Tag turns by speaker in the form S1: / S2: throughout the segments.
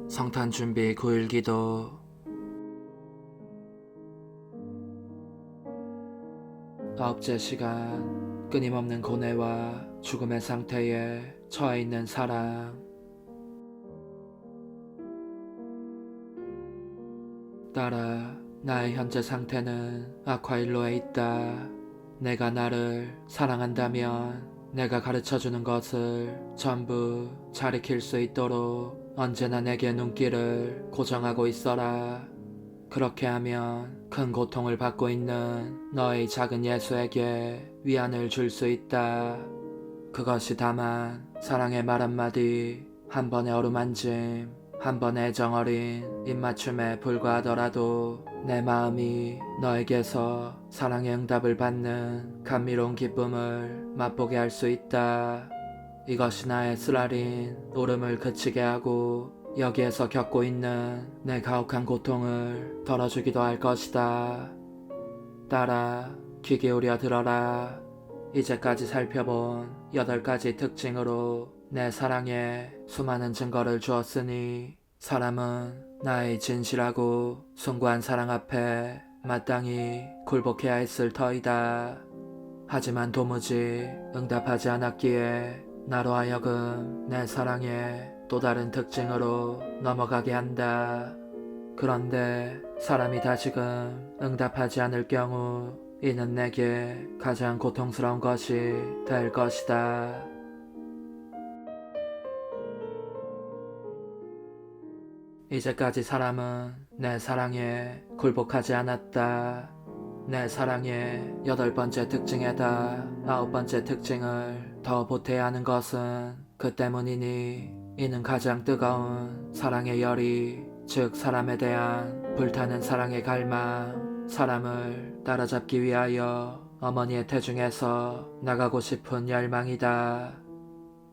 S1: 성탄 준비 9일 기도. 아홉째 시간, 끊임없는 고뇌와 죽음의 상태에 처해 있는 사랑. 딸아, 나의 현재 상태는 악화일로에 있다. 내가 나를 사랑한다면 내가 가르쳐주는 것을 전부 잘 익힐 수 있도록 언제나 내게 눈길을 고정하고 있어라. 그렇게 하면 큰 고통을 받고 있는 너의 작은 예수에게 위안을 줄 수 있다. 그것이 다만 사랑의 말 한마디, 한 번의 어루만짐, 한 번의 애정어린 입맞춤에 불과하더라도 내 마음이 너에게서 사랑의 응답을 받는 감미로운 기쁨을 맛보게 할 수 있다. 이것이 나의 쓰라린 울음을 그치게 하고 여기에서 겪고 있는 내 가혹한 고통을 덜어주기도 할 것이다. 딸아, 귀 기울여 들어라. 이제까지 살펴본 8가지 특징으로 내 사랑에 수많은 증거를 주었으니 사람은 나의 진실하고 숭고한 사랑 앞에 마땅히 굴복해야 했을 터이다. 하지만 도무지 응답하지 않았기에 나로 하여금 내 사랑에 또 다른 특징으로 넘어가게 한다. 그런데 사람이 다시금 응답하지 않을 경우 이는 내게 가장 고통스러운 것이 될 것이다. 이제까지 사람은 내 사랑에 굴복하지 않았다. 내 사랑의 8번째 특징에다 9번째 특징을 더 보태야 하는 것은 그 때문이니 이는 가장 뜨거운 사랑의 열이, 즉 사람에 대한 불타는 사랑의 갈망, 사람을 따라잡기 위하여 어머니의 태중에서 나가고 싶은 열망이다.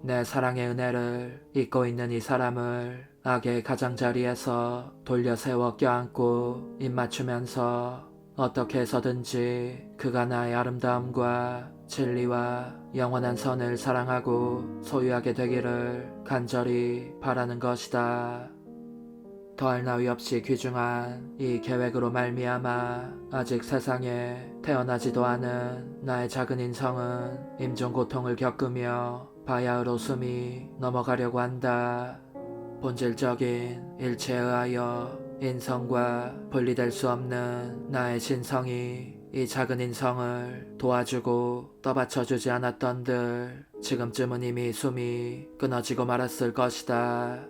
S1: 내 사랑의 은혜를 잊고 있는 이 사람을 악의 가장자리에서 돌려 세워 껴안고 입맞추면서 어떻게 해서든지 그가 나의 아름다움과 진리와 영원한 선을 사랑하고 소유하게 되기를 간절히 바라는 것이다. 더할 나위 없이 귀중한 이 계획으로 말미암아 아직 세상에 태어나지도 않은 나의 작은 인성은 임종 고통을 겪으며 바야흐로 숨이 넘어가려고 한다. 본질적인 일체에 의하여 인성과 분리될 수 없는 나의 신성이 이 작은 인성을 도와주고 떠받쳐주지 않았던들 지금쯤은 이미 숨이 끊어지고 말았을 것이다.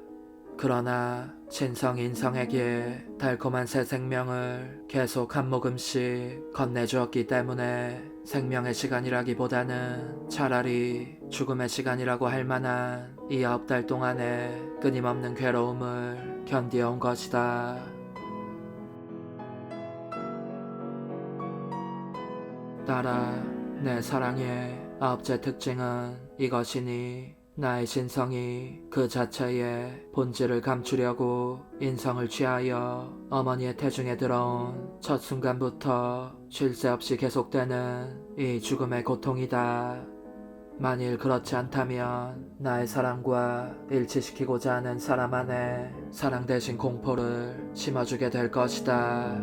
S1: 그러나 신성 인성에게 달콤한 새 생명을 계속 한 모금씩 건네주었기 때문에 생명의 시간이라기보다는 차라리 죽음의 시간이라고 할 만한 이 9달 동안의 끊임없는 괴로움을 견디어온 것이다. 딸아, 내 사랑의 9째 특징은 이것이니 나의 신성이 그 자체의 본질을 감추려고 인성을 취하여 어머니의 태중에 들어온 첫 순간부터 쉴 새 없이 계속되는 이 죽음의 고통이다. 만일 그렇지 않다면 나의 사랑과 일치시키고자 하는 사람 안에 사랑 대신 공포를 심어주게 될 것이다.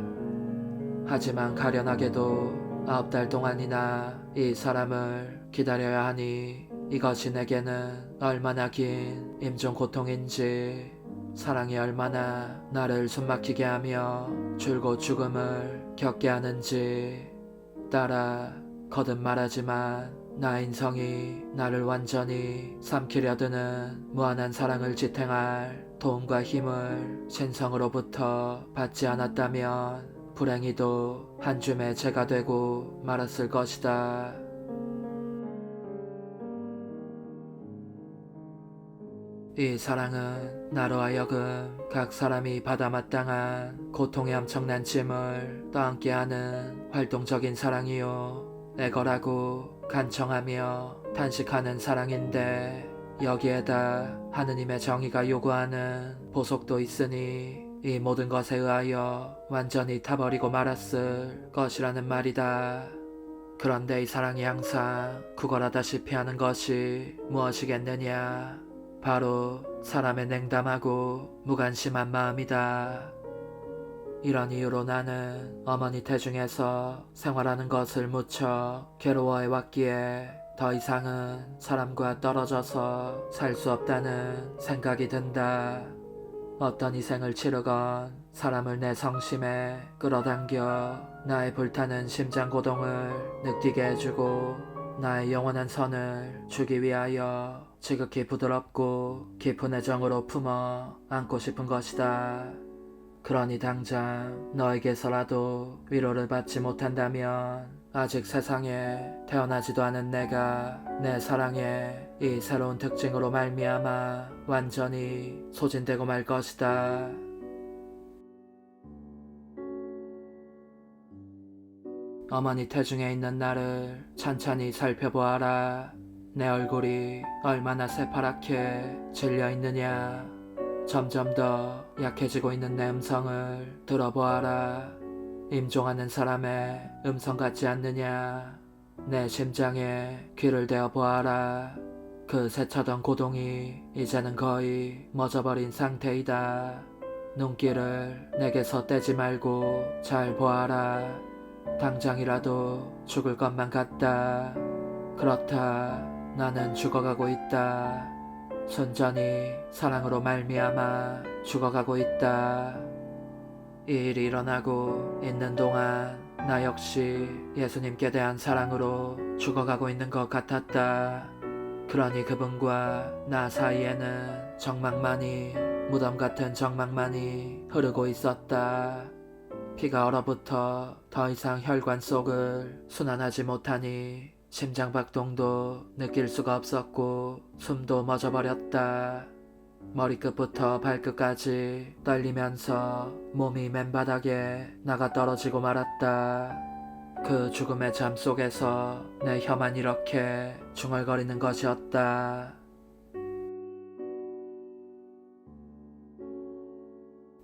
S1: 하지만 가련하게도 9달 동안이나 이 사람을 기다려야 하니 이것이 내게는 얼마나 긴 임종 고통인지, 사랑이 얼마나 나를 숨막히게 하며 줄곧 죽음을 겪게 하는지. 딸아, 거듭 말하지만 나 인성이 나를 완전히 삼키려 드는 무한한 사랑을 지탱할 도움과 힘을 신성으로부터 받지 않았다면 불행히도 한 줌의 죄가 되고 말았을 것이다. 이 사랑은 나로 하여금 각 사람이 받아 마땅한 고통의 엄청난 짐을 떠안게 하는 활동적인 사랑이요, 애걸하고 간청하며 탄식하는 사랑인데, 여기에다 하느님의 정의가 요구하는 보속도 있으니 이 모든 것에 의하여 완전히 타버리고 말았을 것이라는 말이다. 그런데 이 사랑이 항상 구걸하다시피 하는 것이 무엇이겠느냐? 바로 사람의 냉담하고 무관심한 마음이다. 이런 이유로 나는 어머니 태중에서 생활하는 것을 무척 괴로워해왔기에 더 이상은 사람과 떨어져서 살 수 없다는 생각이 든다. 어떤 희생을 치르건 사람을 내 성심에 끌어당겨 나의 불타는 심장 고동을 느끼게 해주고 나의 영원한 선을 주기 위하여 지극히 부드럽고 깊은 애정으로 품어 안고 싶은 것이다. 그러니 당장 너에게서라도 위로를 받지 못한다면 아직 세상에 태어나지도 않은 내가 내 사랑의 이 새로운 특징으로 말미암아 완전히 소진되고 말 것이다. 어머니 태중에 있는 나를 찬찬히 살펴보아라. 내 얼굴이 얼마나 새파랗게 질려있느냐. 점점 더 약해지고 있는 내 음성을 들어보아라. 임종하는 사람의 음성 같지 않느냐. 내 심장에 귀를 대어 보아라. 그 세차던 고동이 이제는 거의 멎어버린 상태이다. 눈길을 내게서 떼지 말고 잘 보아라. 당장이라도 죽을 것만 같다. 그렇다. 나는 죽어가고 있다. 순전히 사랑으로 말미암아 죽어가고 있다. 이 일이 일어나고 있는 동안 나 역시 예수님께 대한 사랑으로 죽어가고 있는 것 같았다. 그러니 그분과 나 사이에는 정막만이, 무덤 같은 정막만이 흐르고 있었다. 피가 얼어붙어 더 이상 혈관 속을 순환하지 못하니 심장박동도 느낄 수가 없었고 숨도 멎어버렸다. 머리끝부터 발끝까지 떨리면서 몸이 맨바닥에 나가 떨어지고 말았다. 그 죽음의 잠 속에서 내 혀만 이렇게 중얼거리는 것이었다.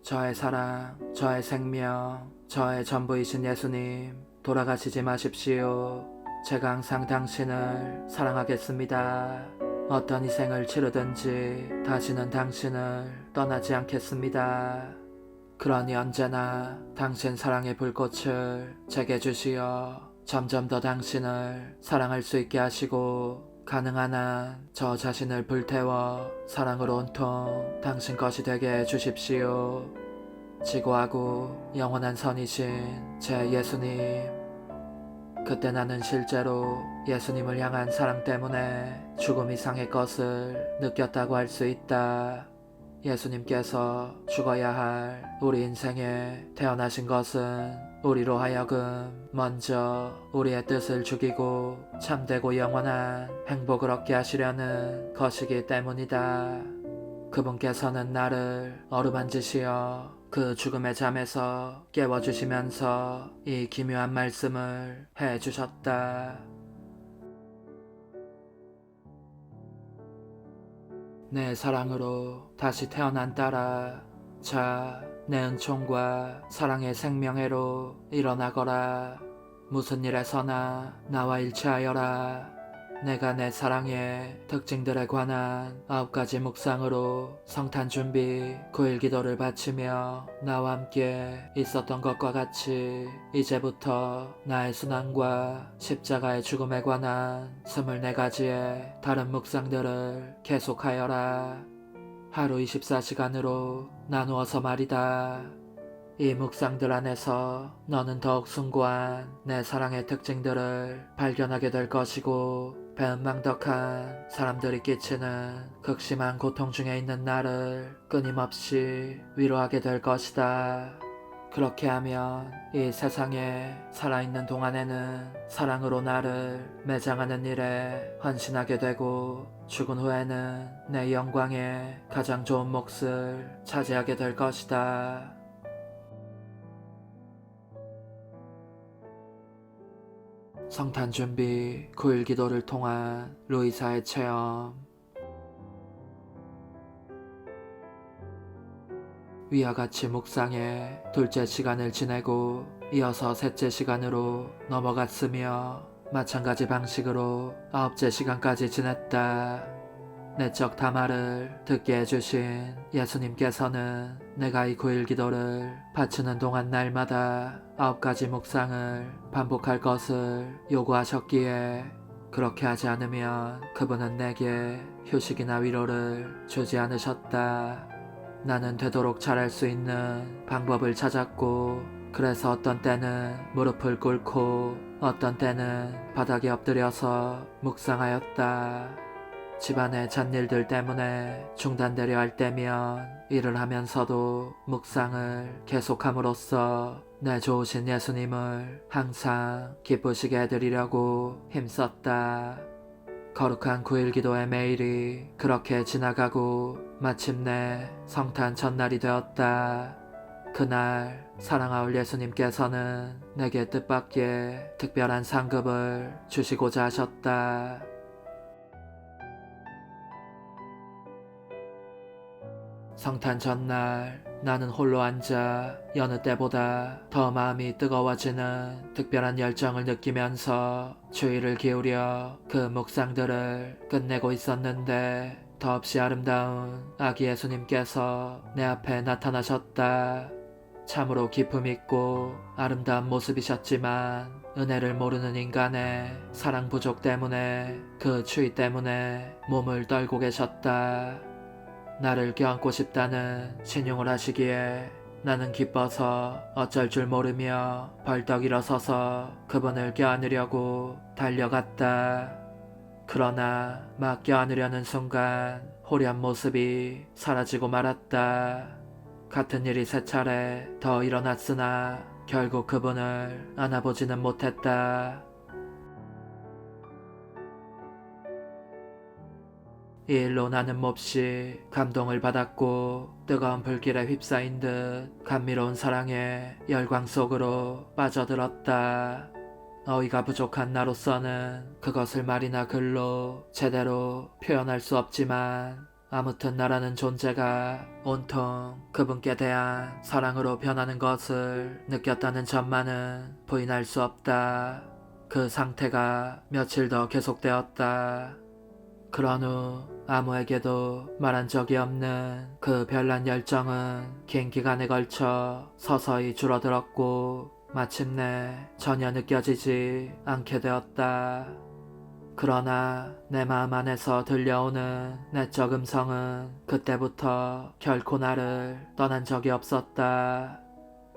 S1: 저의 사랑, 저의 생명, 저의 전부이신 예수님, 돌아가시지 마십시오. 제가 항상 당신을 사랑하겠습니다. 어떤 희생을 치르든지 다시는 당신을 떠나지 않겠습니다. 그러니 언제나 당신 사랑의 불꽃을 제게 주시어 점점 더 당신을 사랑할 수 있게 하시고 가능한 한 저 자신을 불태워 사랑으로 온통 당신 것이 되게 해주십시오. 지고하고 영원한 선이신 제 예수님. 그때 나는 실제로 예수님을 향한 사랑 때문에 죽음 이상의 것을 느꼈다고 할 수 있다. 예수님께서 죽어야 할 우리 인생에 태어나신 것은 우리로 하여금 먼저 우리의 뜻을 죽이고 참되고 영원한 행복을 얻게 하시려는 것이기 때문이다. 그분께서는 나를 어루만지시어 그 죽음의 잠에서 깨워주시면서 이 기묘한 말씀을 해주셨다. 내 사랑으로 다시 태어난 딸아, 자, 내 은총과 사랑의 생명회로 일어나거라. 무슨 일에서나 나와 일치하여라. 내가 내 사랑의 특징들에 관한 9가지 묵상으로 성탄 준비 9일 기도를 바치며 나와 함께 있었던 것과 같이 이제부터 나의 순환과 십자가의 죽음에 관한 24가지의 다른 묵상들을 계속하여라. 하루 24시간으로 나누어서 말이다. 이 묵상들 안에서 너는 더욱 숭고한 내 사랑의 특징들을 발견하게 될 것이고 배은망덕한 사람들이 끼치는 극심한 고통 중에 있는 나를 끊임없이 위로하게 될 것이다. 그렇게 하면 이 세상에 살아있는 동안에는 사랑으로 나를 매장하는 일에 헌신하게 되고 죽은 후에는 내 영광의 가장 좋은 몫을 차지하게 될 것이다. 성탄 준비 9일 기도를 통한 루이사의 체험. 위와 같이 묵상에 둘째 시간을 지내고 이어서 셋째 시간으로 넘어갔으며 마찬가지 방식으로 9째 시간까지 지냈다. 내적 담화를 듣게 해주신 예수님께서는 내가 이 9일 기도를 바치는 동안 날마다 9가지 묵상을 반복할 것을 요구하셨기에 그렇게 하지 않으면 그분은 내게 휴식이나 위로를 주지 않으셨다. 나는 되도록 잘할 수 있는 방법을 찾았고 그래서 어떤 때는 무릎을 꿇고 어떤 때는 바닥에 엎드려서 묵상하였다. 집안의 잡일들 때문에 중단되려 할 때면 일을 하면서도 묵상을 계속함으로써 내 좋으신 예수님을 항상 기쁘시게 해드리려고 힘썼다. 거룩한 9일 기도의 매일이 그렇게 지나가고 마침내 성탄 첫날이 되었다. 그날 사랑하올 예수님께서는 내게 뜻밖의 특별한 상급을 주시고자 하셨다. 성탄 전날 나는 홀로 앉아 여느 때보다 더 마음이 뜨거워지는 특별한 열정을 느끼면서 주의를 기울여 그 묵상들을 끝내고 있었는데 더없이 아름다운 아기 예수님께서 내 앞에 나타나셨다. 참으로 기품 있고 아름다운 모습이셨지만 은혜를 모르는 인간의 사랑 부족 때문에 그 추위 때문에 몸을 떨고 계셨다. 나를 껴안고 싶다는 신용을 하시기에 나는 기뻐서 어쩔 줄 모르며 벌떡 일어서서 그분을 껴안으려고 달려갔다. 그러나 막 껴안으려는 순간 호련 모습이 사라지고 말았다. 같은 일이 3차례 더 일어났으나 결국 그분을 안아보지는 못했다. 이 일로 나는 몹시 감동을 받았고 뜨거운 불길에 휩싸인 듯 감미로운 사랑의 열광 속으로 빠져들었다. 어이가 부족한 나로서는 그것을 말이나 글로 제대로 표현할 수 없지만 아무튼 나라는 존재가 온통 그분께 대한 사랑으로 변하는 것을 느꼈다는 점만은 부인할 수 없다. 그 상태가 며칠 더 계속되었다. 그런 후 아무에게도 말한 적이 없는 그 별난 열정은 긴 기간에 걸쳐 서서히 줄어들었고 마침내 전혀 느껴지지 않게 되었다. 그러나 내 마음 안에서 들려오는 내적 음성은 그때부터 결코 나를 떠난 적이 없었다.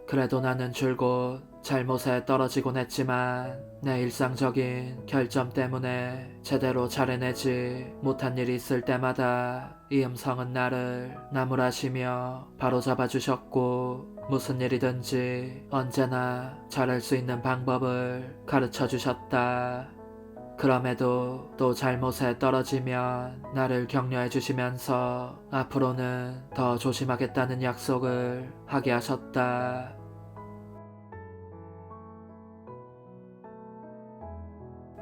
S1: 그래도 나는 줄곧 잘못에 떨어지곤 했지만 내 일상적인 결점 때문에 제대로 잘 해내지 못한 일이 있을 때마다 이 음성은 나를 나무라시며 바로잡아 주셨고 무슨 일이든지 언제나 잘할 수 있는 방법을 가르쳐 주셨다. 그럼에도 또 잘못에 떨어지면 나를 격려해 주시면서 앞으로는 더 조심하겠다는 약속을 하게 하셨다.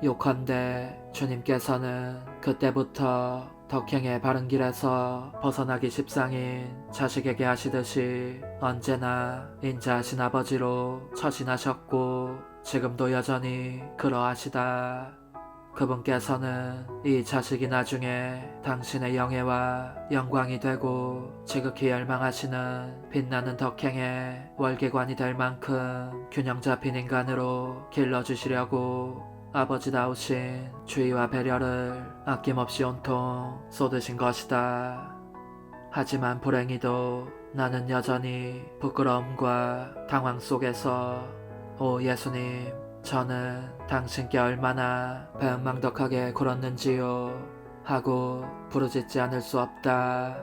S1: 요컨대 주님께서는 그때부터 덕행의 바른 길에서 벗어나기 십상인 자식에게 하시듯이 언제나 인자하신 아버지로 처신하셨고 지금도 여전히 그러하시다. 그분께서는 이 자식이 나중에 당신의 영예와 영광이 되고 지극히 열망하시는 빛나는 덕행의 월계관이 될 만큼 균형 잡힌 인간으로 길러주시려고 아버지다우신 주의와 배려를 아낌없이 온통 쏟으신 것이다. 하지만 불행히도 나는 여전히 부끄러움과 당황 속에서 오 예수님, 저는 당신께 얼마나 배은망덕하게 굴었는지요 하고 부르짖지 않을 수 없다.